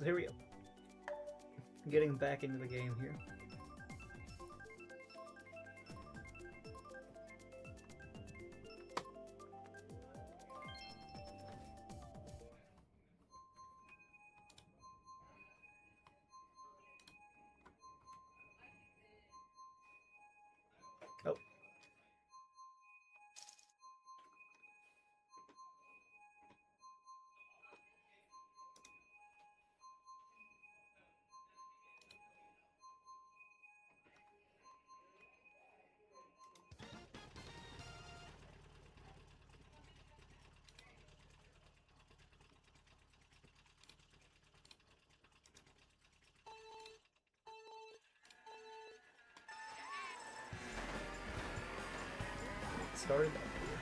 here we go. Getting back into the game here. Oh. Started up here.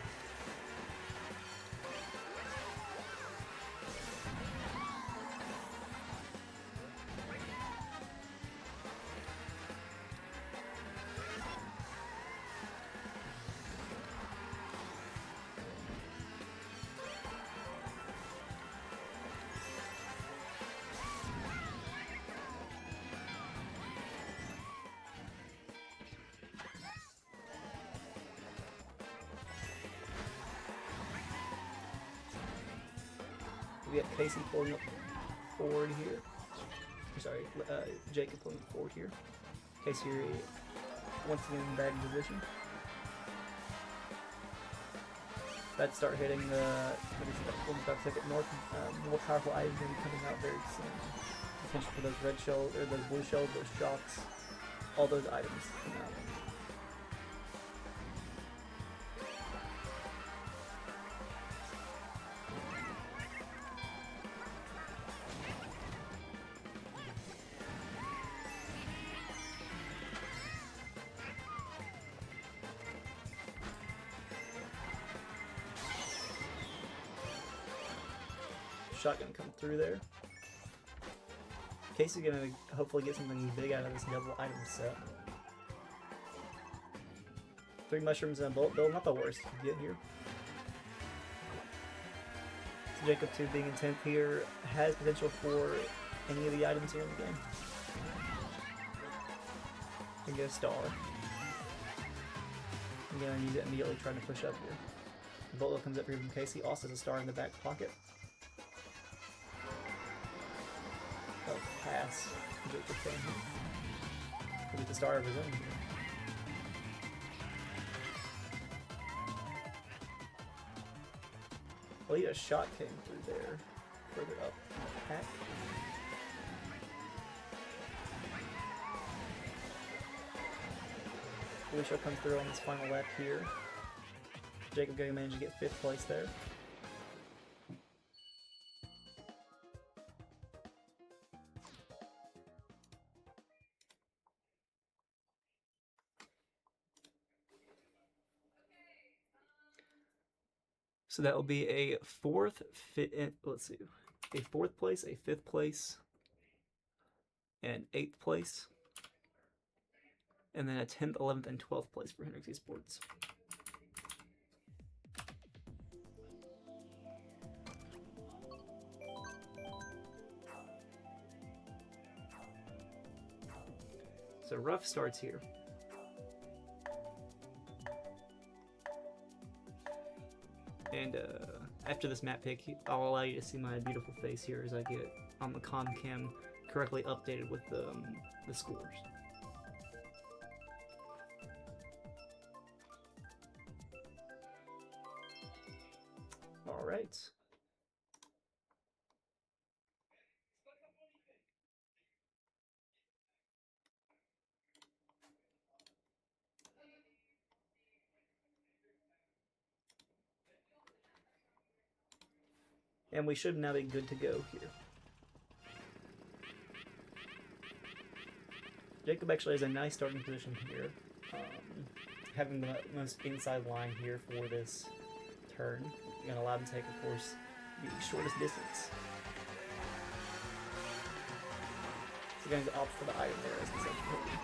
We got Casey pulling up forward here. Sorry, Jacob pulling up forward here. Casey once again in bad position. About to start hitting the about to take it north. More powerful items going to be coming out very soon. Potential for those red shells or those blue shells, those shocks, all those items coming out. Shotgun come through there. Casey's gonna hopefully get something big out of this double item set. 3 mushrooms and a bullet bill, not the worst you can get here. So Jacob 2 being in 10th here has potential for any of the items here in the game. Can get a star. I'm gonna use it immediately trying to push up here. The bullet bill comes up here from Casey, also has a star in the back pocket. Pass. We'll get the star of his own. Well, a shot came through there. Further up. Pack. Felicia comes through on this final lap here. Jacob going to manage to get 5th place there. So that will be a 4th, let's see, a 4th place, a 5th place, and 8th place, and then a 10th, 11th, and 12th place for Hendrix Esports. So rough starts here. And after this map pick, I'll allow you to see my beautiful face here as I get on the con cam correctly updated with the scores. All right. And we should now be good to go here. Jacob actually has a nice starting position here, having the most inside line here for this turn. You're going to allow him to take, of course, the shortest distance. So going to opt for the item there as the second hit.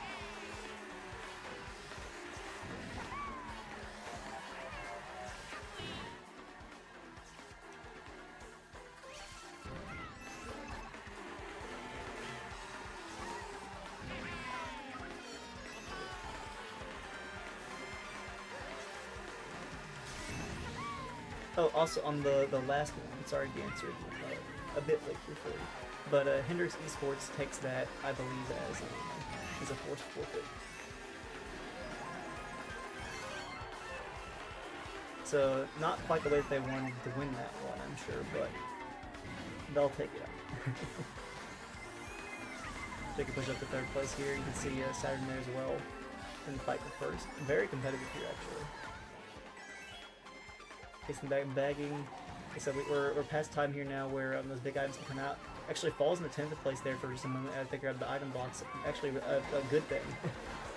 Oh, also on the last one, sorry to answer it a bit late here for you, but Hendrix Esports takes that, I believe, as a forced forfeit. So not quite the way that they wanted to win that one, I'm sure, but they'll take it out. They can push up to third place here. You can see Saturn there as well in the fight for first. Very competitive here, actually. Facing back and bagging. So we're past time here now where those big items can come out. Actually falls in the 10th place there for just a moment as they grab the item box. Actually a good thing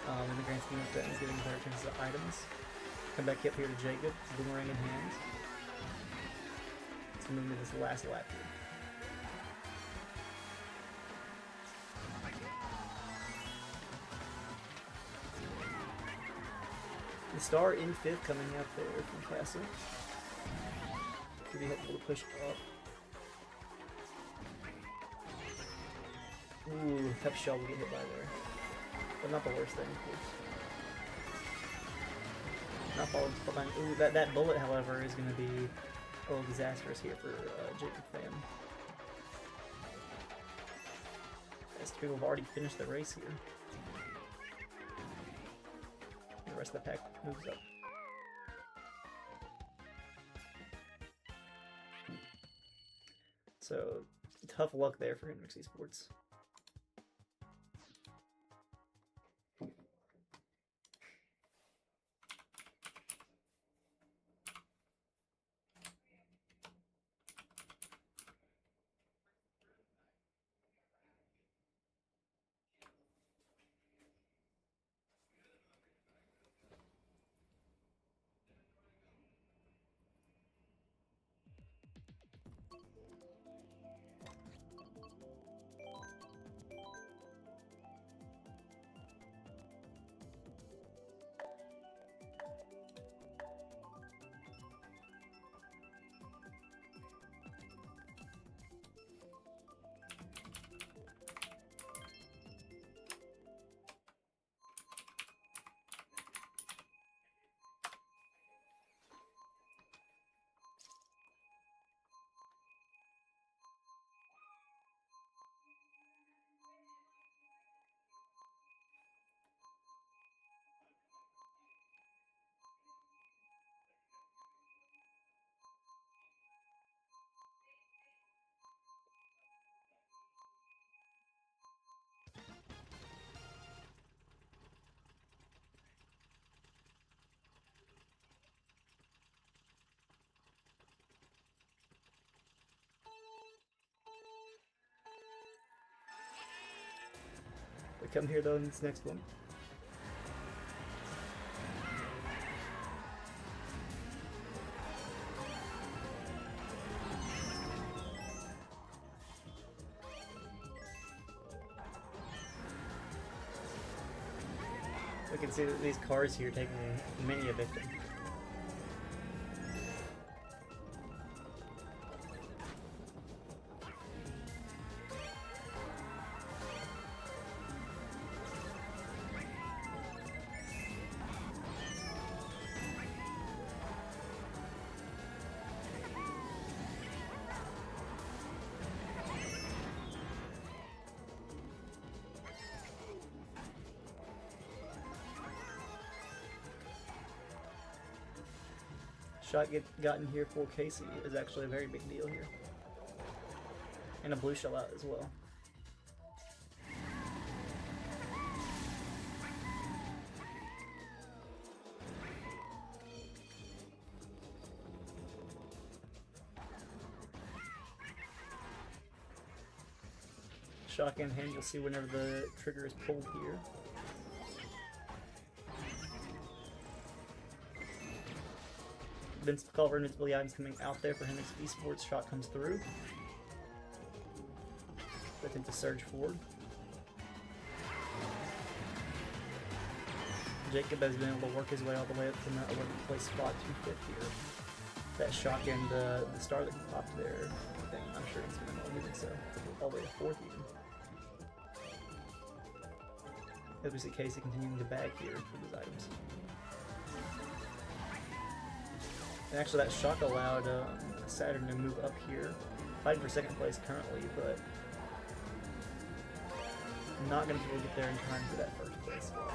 in the grand scheme of things, giving better chances of items. Come back up here to Jacob, boomerang in hand. Let's move into this last lap here. The star in 5th coming out there from Castle. Pretty helpful to push up. Ooh, tough shell to get hit by there. But not the worst thing, of course. Not falling behind. Ooh, that bullet, however, is going to be a little disastrous here for Jacob Fam. As people have already finished the race here. The rest of the pack moves up. So, tough luck there for Hendrix Esports. We come here though in this next one. We can see that these cars here taking many a victim. Shot gotten here for Casey is actually a very big deal here. And a blue shell out as well. Shotgun hand, you'll see whenever the trigger is pulled here. Call for invincibility items coming out there for Hendrix Esports. Shot comes through. They attempt to surge forward. Jacob has been able to work his way all the way up from that 11th place spot to 5th here. That shotgun, the star that popped there, thing, I'm sure it's going to move, so all the way to 4th even. As we see Casey continuing to bag here for these items. And actually, that shock allowed Saturn to move up here, fighting for second place currently, but not going to be able to get there in time for that first place spot.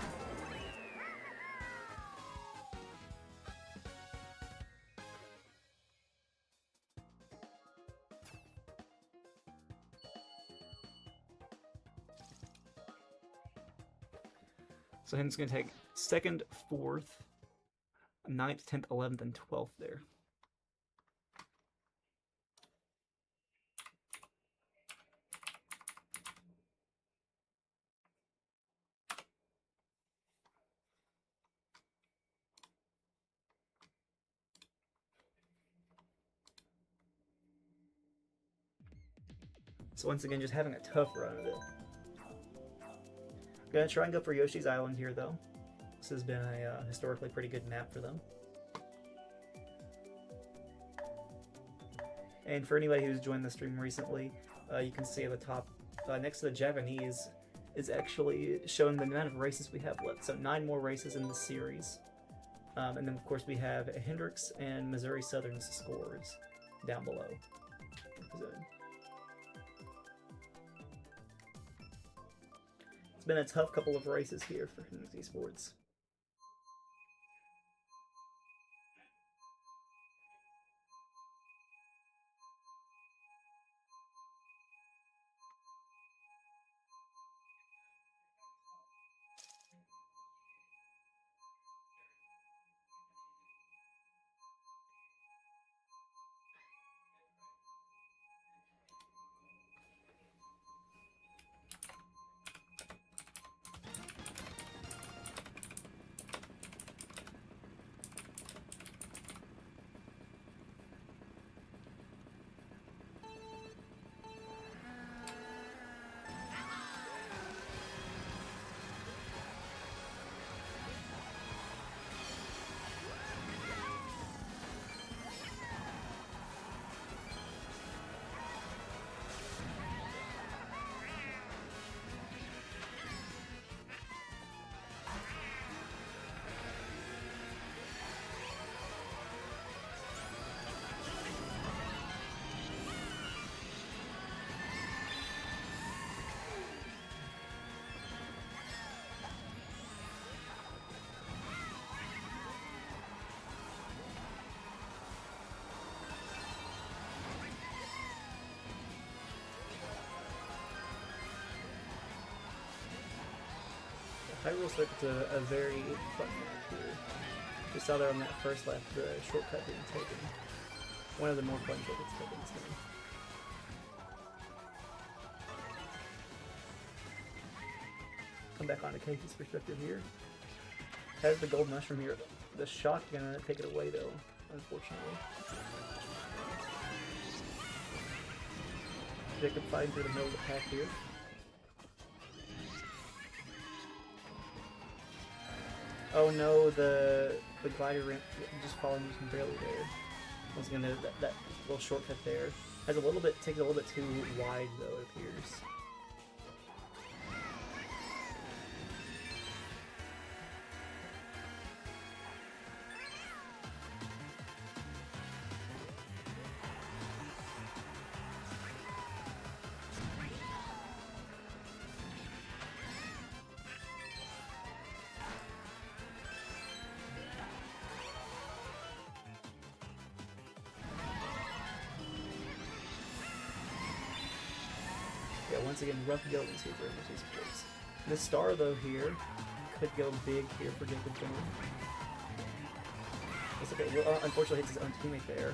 So Hendrix going to take 2nd, 4th, 9th, 10th, 11th, and 12th there. So once again, just having a tough run of it. Gonna try and go for Yoshi's Island here, though. This has been a historically pretty good map for them. And for anybody who's joined the stream recently, you can see at the top, next to the Japanese, is actually showing the amount of races we have left. So 9 more races in the series. And then, of course, we have Hendrix and Missouri Southern's scores down below. It's been a tough couple of races here for Hendrix Esports. Hyrule Circuit's a very fun map here. We saw there on that first lap the shortcut being taken. One of the more fun shortcuts taken this game. Come back onto Casey's perspective here. Has the gold mushroom here. The shock gonna take it away though, unfortunately. Jacob fighting through the middle of the pack here. Oh no, the glider ramp just falling just barely there. Once again, that little shortcut there has a little bit, takes a little bit too wide though, it appears. Once again, rough goings here for Hendrix Esports. This star, though, here could go big here for Jacob Thorne. It's okay. Well, unfortunately, hits his own teammate there.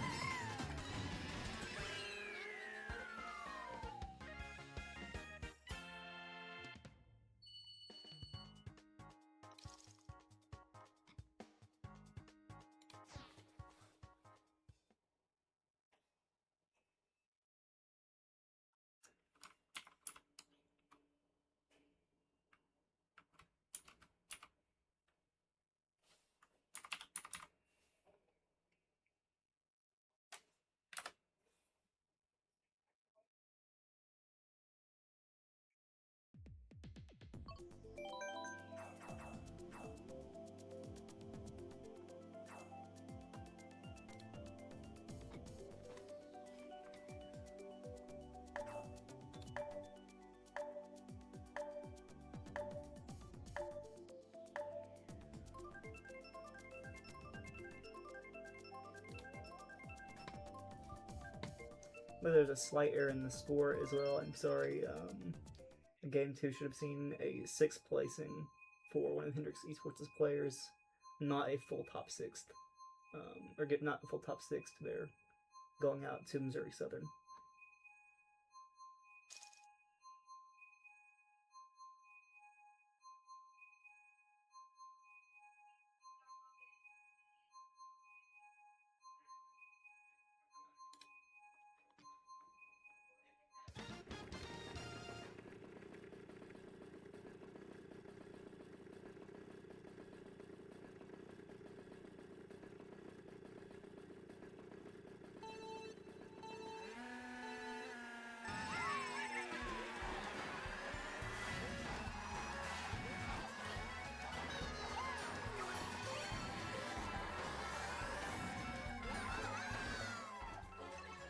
there's a slight error in the score as well. I'm sorry. Game 2 should have seen a 6th placing for one of Hendrix Esports' players, not a full top 6th. Or get not a full top 6th there, going out to Missouri Southern.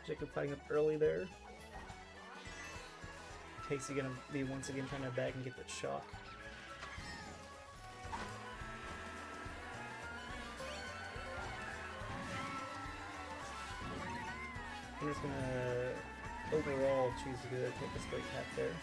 Jacob fighting up early there. Casey gonna be once again trying to bag and get that shock. I'm just gonna overall choose to take a straight tap there.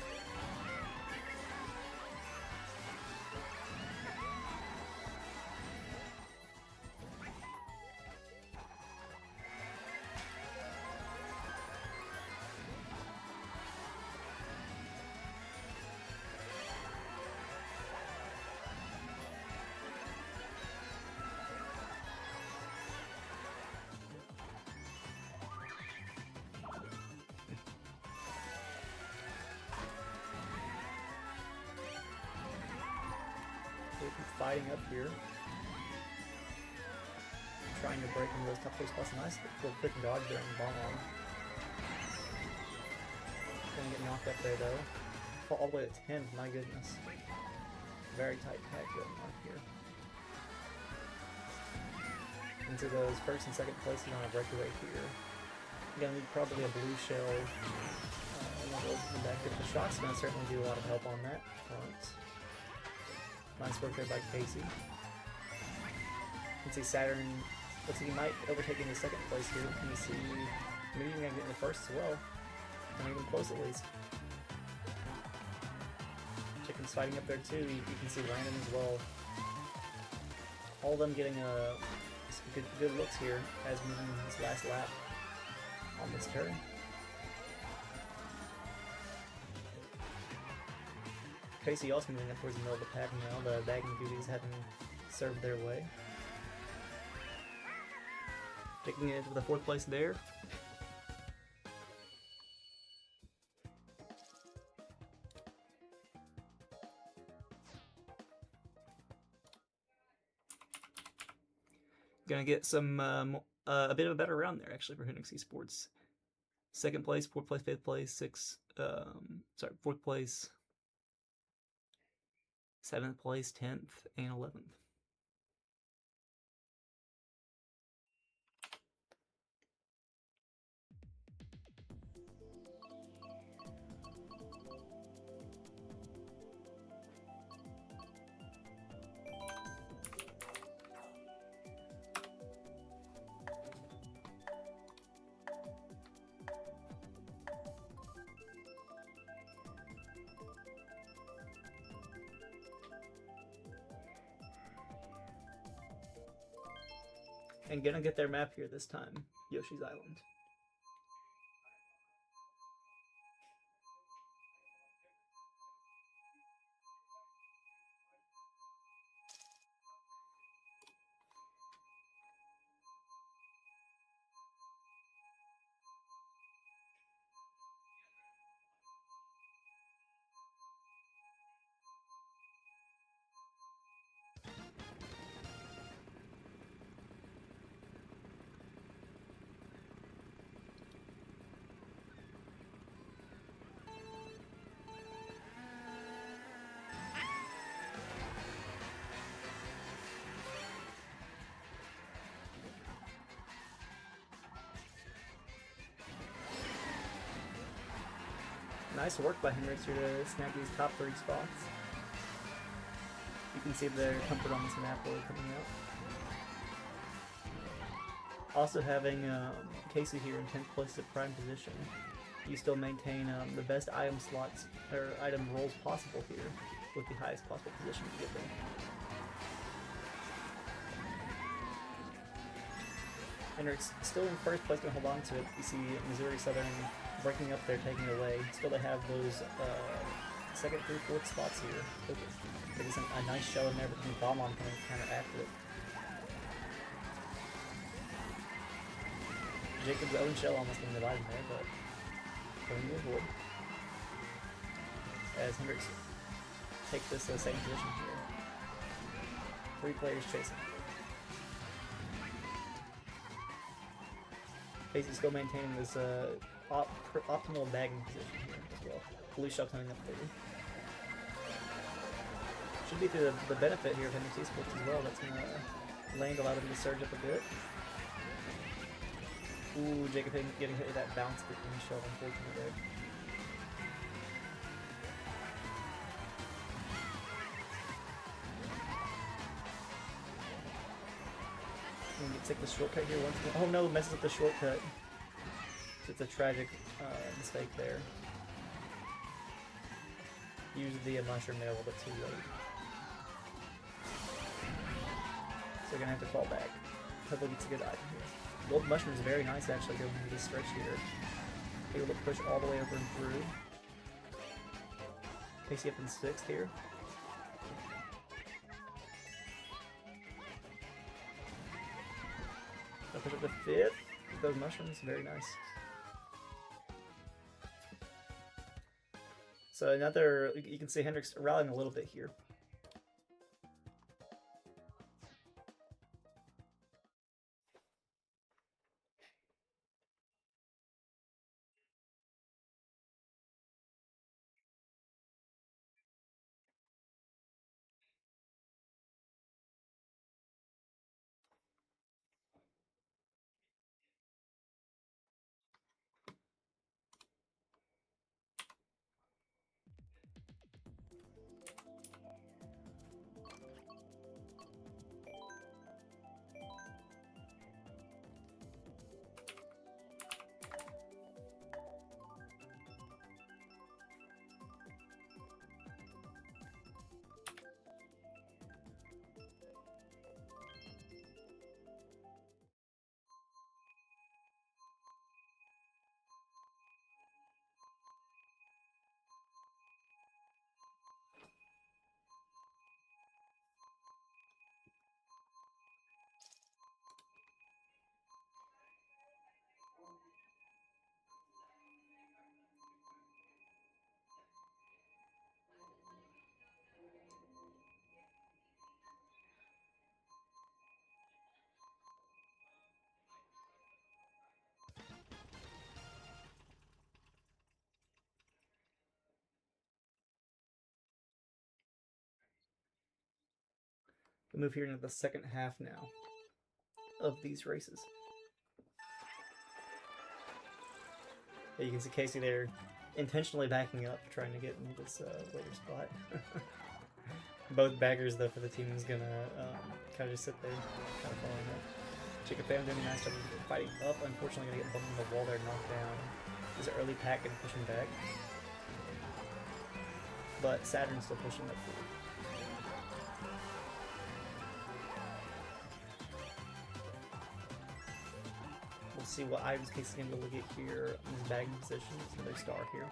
Fighting up here, trying to break into those top place spots. Nice little quick dodge there on the bomb arm. Gonna get knocked up there though. Fall all the way to 10. My goodness, very tight pack going on here. Into those first and second places on a breakaway here. Gonna need probably a blue shell. Back there. The shot's gonna certainly do a lot of help on that front. Nice work there by Casey. You can see Saturn looks like he might overtake in the second place here. Can you see maybe even gonna get in the first as well? Not even close at least. Chicken's fighting up there too. You can see Landon as well. All of them getting some good looks here as moving his last lap on this turn. Casey also moving up towards the middle of the pack now. The bagging duties haven't served their way. Taking it with a 4th place there. Gonna get some a bit of a better round there actually for Hendrix Esports. 2nd place, 4th place, 5th place, 4th place, 7th place, 10th, and 11th. And gonna get their map here this time, Yoshi's Island. Nice work by Hendrix here to snap these top 3 spots. You can see their comfort on this map really coming out. Also having Casey here in 10th place at prime position, you still maintain the best item slots or item rolls possible here with the highest possible position to get there. Hendrix still in first place, gonna hold on to it. You see Missouri Southern breaking up there, taking it away. Still they have those second through fourth spots here. There is a nice show in there between Balmon can counteract it. Jacob's own shell almost getting divided there, but going to avoid. As Hendrix takes this same position here. 3 players chasing. Casey's still maintaining this optimal bagging position here as well. Blue shell coming up later. Should be through the benefit here of Hendrix Esports as well. That's going to land, allow them to surge up a bit. Ooh, Jacob getting hit with that bounce between shell, unfortunately there. Take the shortcut here once more. Oh no, messes up the shortcut. It's a tragic mistake there. Used the mushroom there a little bit too late. So we're gonna have to fall back. Hopefully gets a good item here. Gold mushroom is very nice actually going into this stretch here. Able to push all the way over and through. Casey up in 6th here. Push up to 5th. Those mushrooms, very nice. So another, you can see Hendrix rallying a little bit here. We move here into the second half now of these races. You can see Casey there intentionally backing up, trying to get into this later spot. Both baggers, though, for the team is gonna kind of just sit there, kind of following up. Jacob Pham doing a nice job of fighting up. Unfortunately, gonna get bumped in the wall there, knocked down. There's an early pack and pushing back, but Saturn's still pushing up forward. We'll see what items Casey's gonna be able to get here in his bagging position. It's another star here.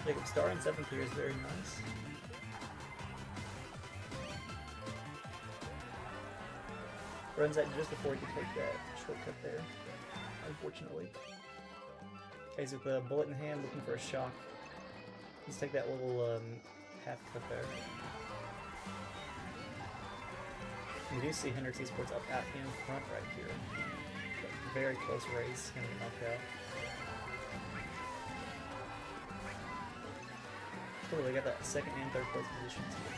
Jacob star in 7th here is very nice. Runs that just before he can take that shortcut there, unfortunately. He's with a bullet in hand, looking for a shock. Let's take that little half cut there. We do see Hendrix Esports up out in front right here. Very close race, gonna get knocked out. Oh, they got that 2nd and 3rd place positions here.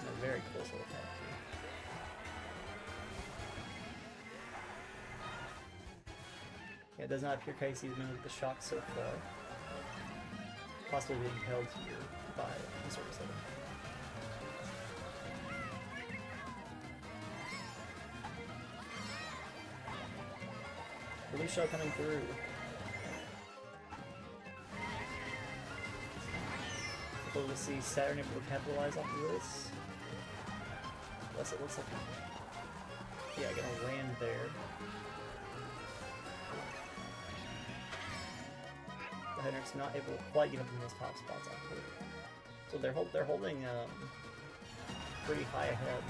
A very close little attack here. it does not appear Casey's been with the shock so far. Possibly being held here by Missouri Southern. Blue shot coming through. Hopefully we'll see Saturn able to capitalize off of this. Unless it looks like, yeah, gonna land there. The Hendrix not able to quite get up in those top spots actually. So they're holding pretty high ahead,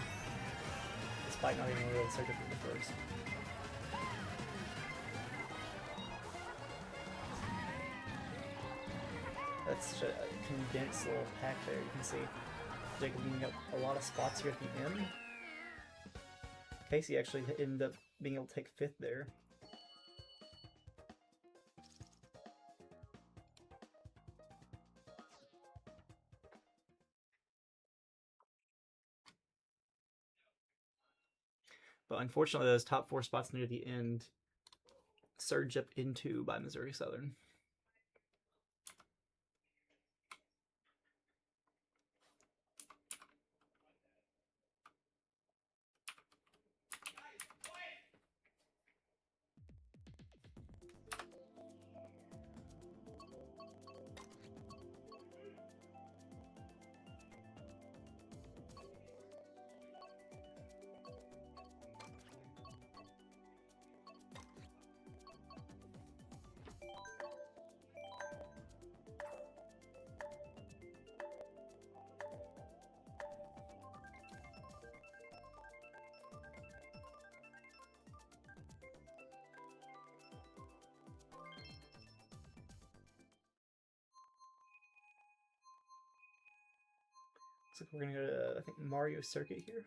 despite not even really surging through the first. That's such a condensed little pack there. You can see Jacob being up a lot of spots here at the end. Casey actually ended up being able to take 5th there. But unfortunately, those top 4 spots near the end surged up into by Missouri Southern. Looks like we're gonna go to, I think, Mario Circuit here.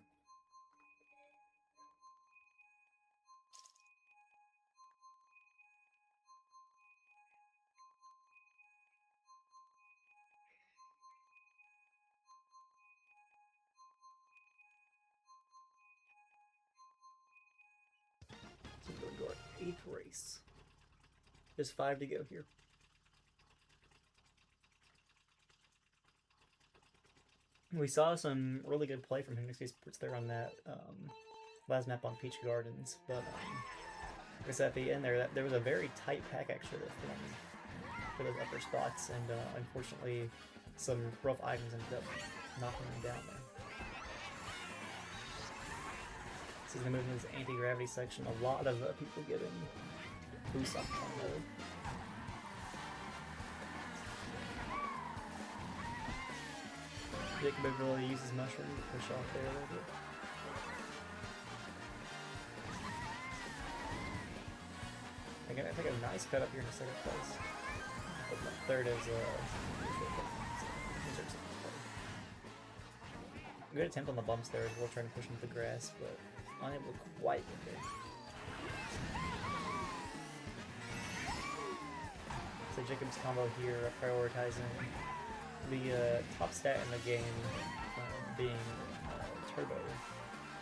So we're going to our 8th race. There's 5 to go here. We saw some really good play from Hendrix Sports there on that last map on Peach Gardens, but like I said at the end there was a very tight pack actually that formed for those upper spots, and unfortunately some rough items ended up knocking them down there. This is going to move into this anti-gravity section. A lot of people getting boost off combo. Jacob really uses mushroom to push off there a little bit. I think a nice cut up here in the 2nd place. But the 3rd is good attempt on the bumps there as well, trying to push into the grass, but unable to quite get there. So Jacob's combo here, prioritizing the top stat in the game being turbo,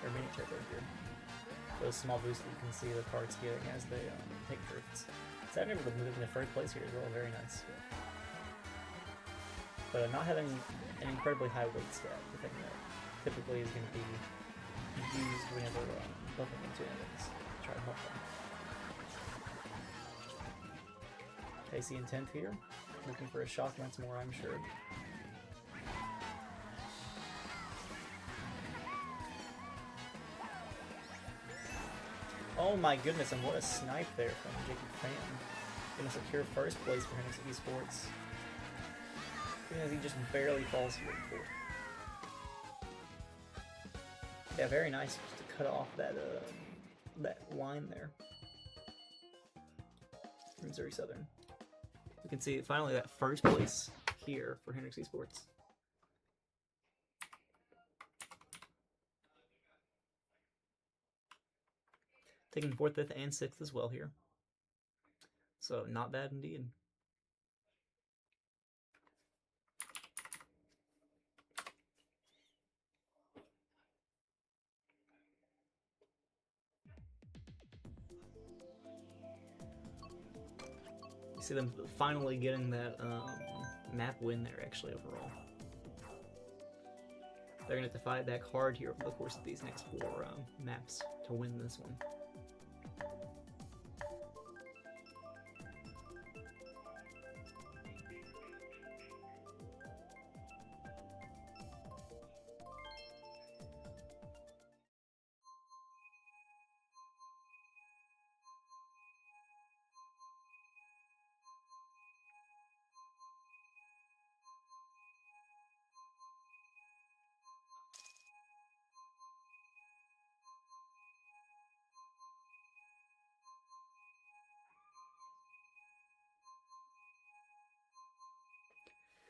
or mini turbo here. Those small boosts that you can see the cards getting as they take drifts. So I'm able to move in the 1st place here as well, very nice. But not having an incredibly high weight stat, the thing that typically is going to be used whenever bumping into enemies to try to help them. Casey in 10th here, looking for a shock once more, I'm sure. Oh my goodness, and what a snipe there from Jacob Fan. Gonna secure 1st place for Hendrix Esports. Because he just barely falls here in 4th. Yeah, very nice just to cut off that that line there from Missouri Southern. You can see finally that 1st place here for Hendrix Esports. Taking 4th, 5th, and 6th as well here. So not bad indeed. You see them finally getting that map win there, actually, overall. They're going to have to fight back hard here over the course of these next 4 maps to win this one.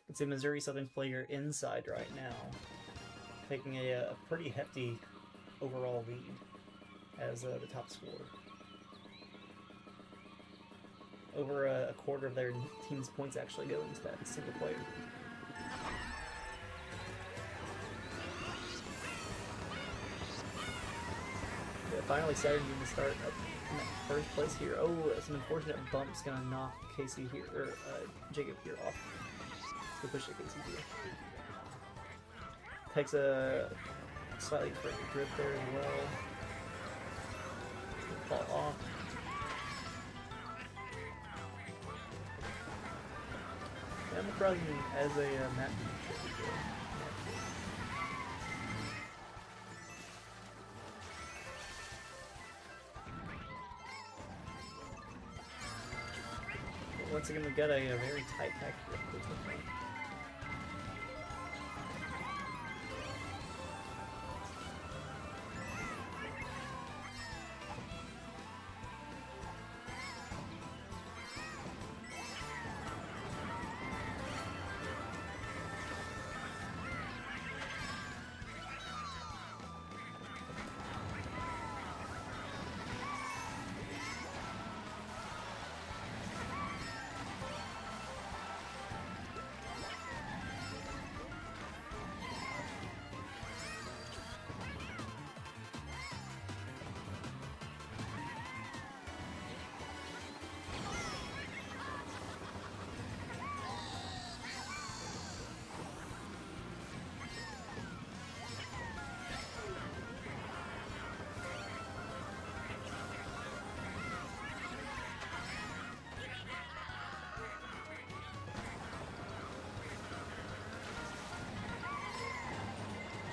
It's a Missouri Southern player inside right now, taking a pretty hefty overall lead as the top scorer. Over a quarter of their team's points actually go into that single player. Yeah, finally Saturn going to start up in that first place here. Oh, some unfortunate bumps going to knock Casey here, or Jacob here off. To push the Casey here. Takes a slightly drip there as well. Fall off. I'm surprised as a map. Once again, we've got a very tight pack here.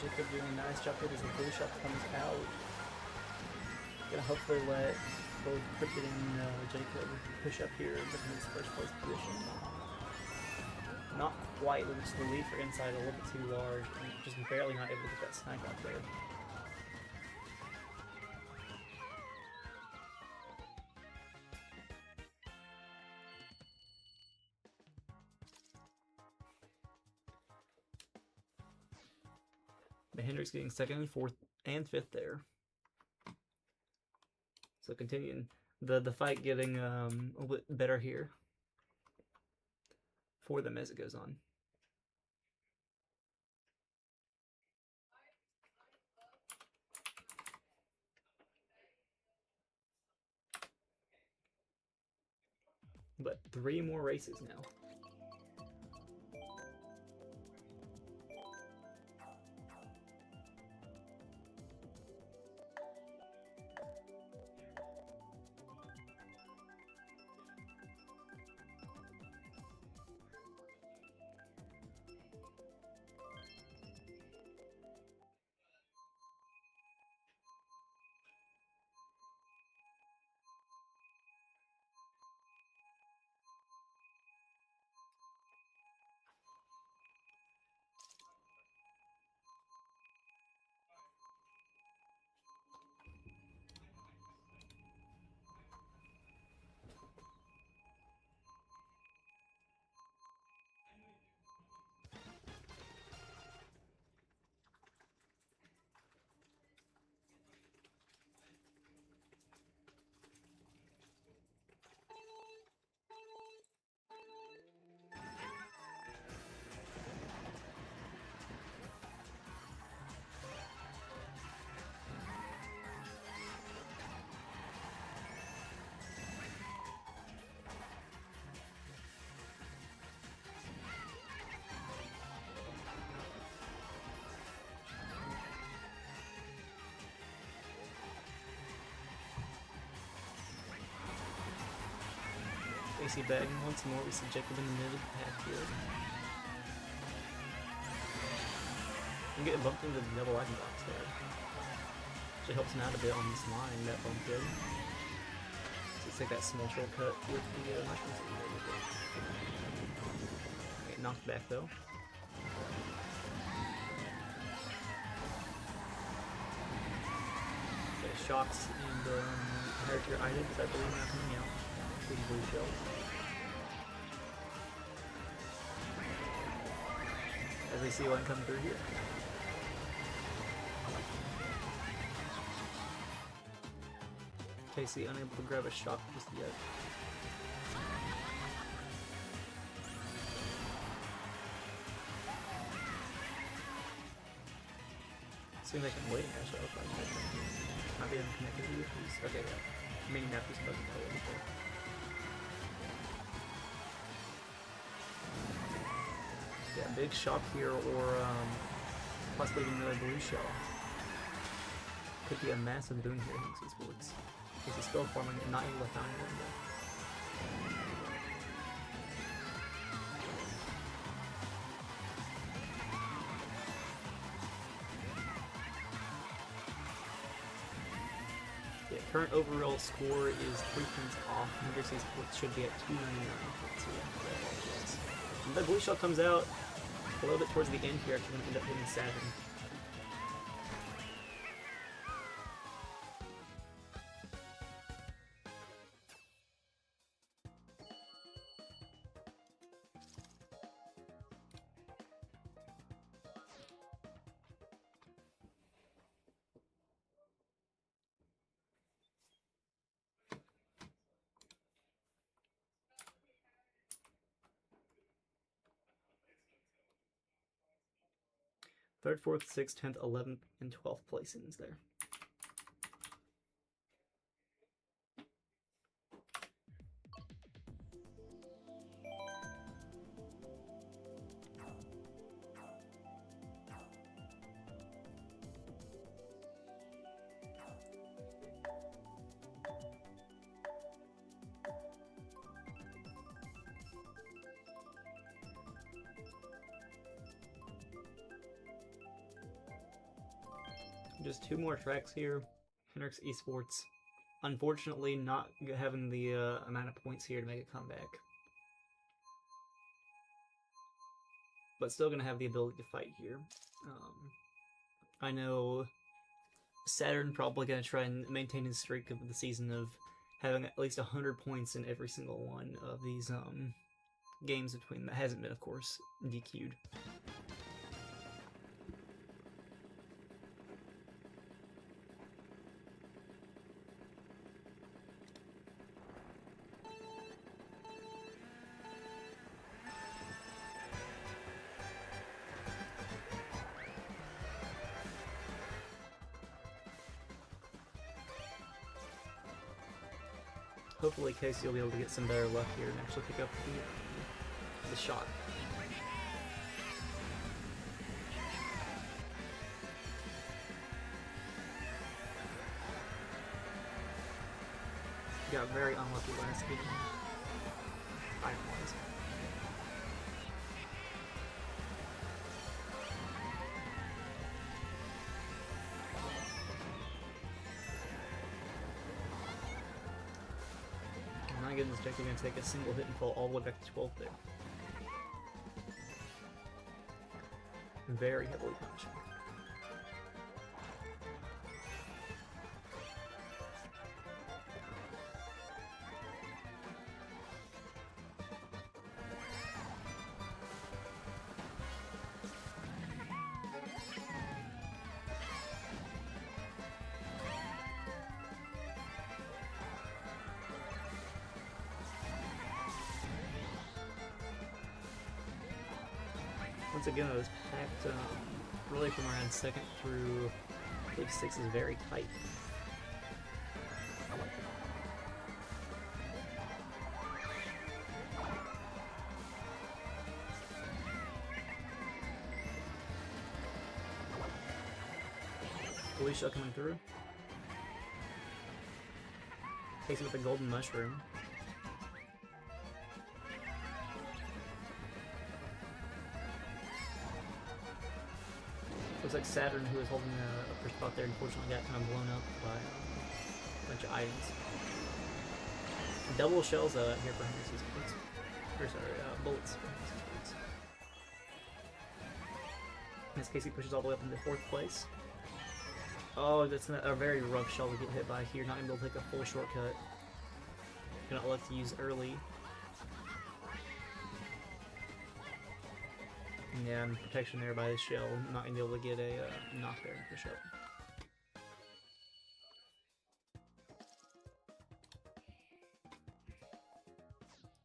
Jacob doing a nice job here as the blue shot comes out. Gonna hopefully let both Cricket and Jacob push up here and defend his first place position. Not quite, just the lead for inside a little bit too large, and just barely not able to get that snag out there. Hendrix getting second and fourth and fifth there. So continuing the fight getting a little bit better here for them as it goes on. But 3 more races now. AC bagging once more. We see Jacob in the middle of the pack here. I'm getting bumped into the double item box there. Actually helps him out a bit on this line, that bump did. So let's take that small shortcut with the mushrooms. Okay, knocked back though. Okay, shocks and higher tier items, I believe, are coming out. Big blue shell. As we see one come through here. Casey unable to grab a shock just yet. See if I can wait and show up. Not being connected to you, please. Okay, yeah. Mini map is about to tell you. Yeah, big shock here, or possibly even another blue shell. Could be a massive boon here against these boards. Because he's still farming and not able to find one yet. Yeah, current overall score is 3 points off. Hendrix should be at 299 points. So yeah, when the blue shell comes out a little bit towards the end here, actually going to end up hitting Saturn. Third, fourth, 6th, 10th, 11th, and 12th placings there. Just 2 more tracks here. Hendrix Esports, unfortunately, not having the amount of points here to make a comeback. But still going to have the ability to fight here. I know Saturn probably going to try and maintain his streak of the season of having at least 100 points in every single one of these games between that hasn't been, of course, DQ'd. Hopefully Casey will be able to get some better luck here and actually pick up the shot. Got very unlucky last game. Item-wise. My goodness, Jacob going to take a single hit and fall all the way back to 12th there. Very heavily punishing. Once again, it was packed really from around 2nd through, I believe, 6th is very tight. Blue shell coming through. Takes it with the golden mushroom. Looks like Saturn, who was holding the upper spot there, unfortunately got kind of blown up by a bunch of items. Double shells here for Hendrix's points. Or sorry, bullets for Hendrix's points. In this case, he pushes all the way up into 4th place. Oh, that's a very rough shell to get hit by here. Not able to take a full shortcut. Gonna elect to use early. Yeah, and protection there by the shell. Not gonna be able to get a knock there and push up.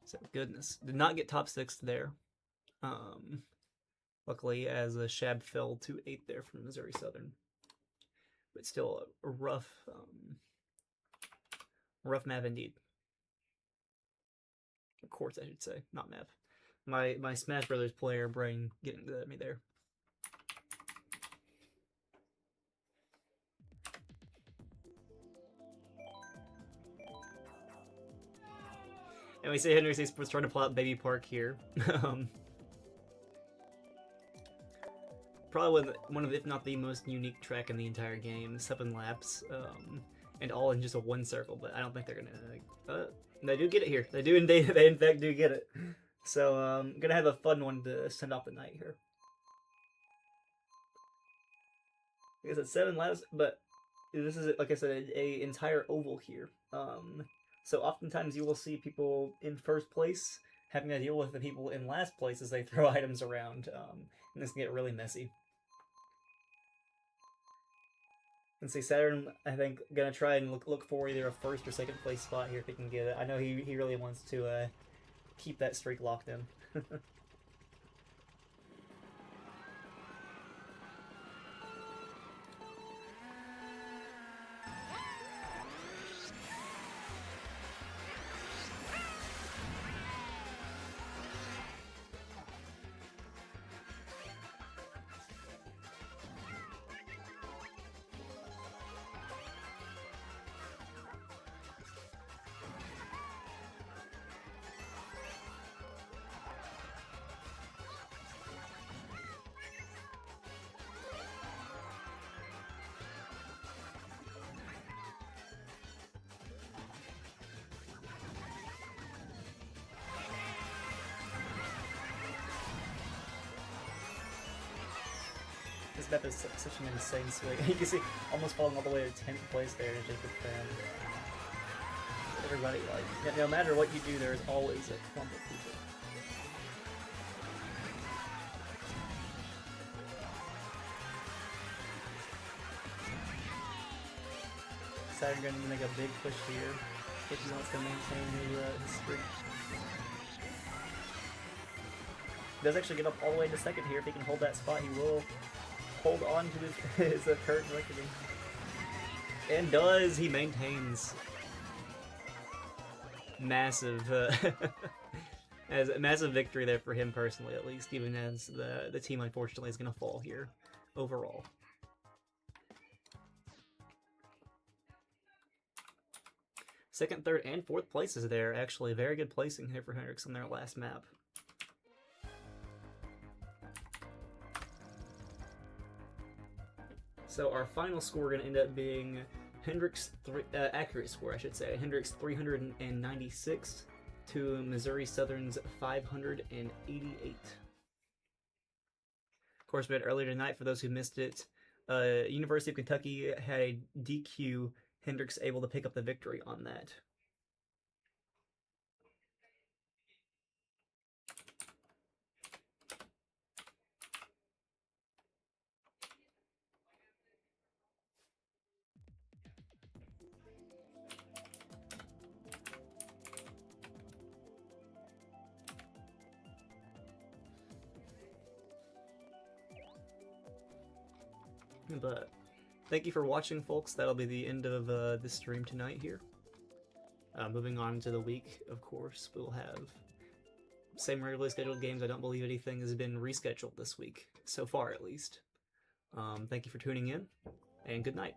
So, goodness. Did not get top 6 there. Luckily, as a Shab fell to 8 there from Missouri Southern. But still a rough, rough map indeed. Course, I should say, not map. My Smash Brothers player brain getting at me there. And we say Hendrix was trying to pull out Baby Park here. Probably one of, if not the most unique track in the entire game. 7 laps, and all in just a 1 circle. But I don't think they're gonna. They do get it here. They in fact do get it. So I'm gonna have a fun one to send off the night here. Like I said, 7 laps, but this is, like I said, a entire oval here. So oftentimes you will see people in 1st place having to deal with the people in last place as they throw items around, and this can get really messy. And see, Saturn, I think, gonna try and look for either a 1st or 2nd place spot here if he can get it. I know he really wants to keep that streak locked in. This map is such an insane swing. You can see almost falling all the way to 10th place there to Jacob Fan. Everybody, like, no matter what you do, there's always a clump of people. Saturn going to make a big push here if he wants to maintain his streak. Does actually get up all the way to 2nd here. If he can hold that spot, he will hold on to his current reckoning. And does. He maintains. Massive, as a massive victory there for him personally, at least, even as the team unfortunately is going to fall here overall. Second, third, and 4th places there. Actually, very good placing here for Hendrix on their last map. So our final score going to end up being Hendrix, accurate score I should say, Hendrix 396 to Missouri Southern's 588. Of course, we had earlier tonight, for those who missed it, University of Kentucky had a DQ, Hendrix able to pick up the victory on that. But thank you for watching, folks. That'll be the end of this stream tonight here. Moving on to the week, of course, we'll have same regularly scheduled games. I don't believe anything has been rescheduled this week, so far at least. Thank you for tuning in, and good night.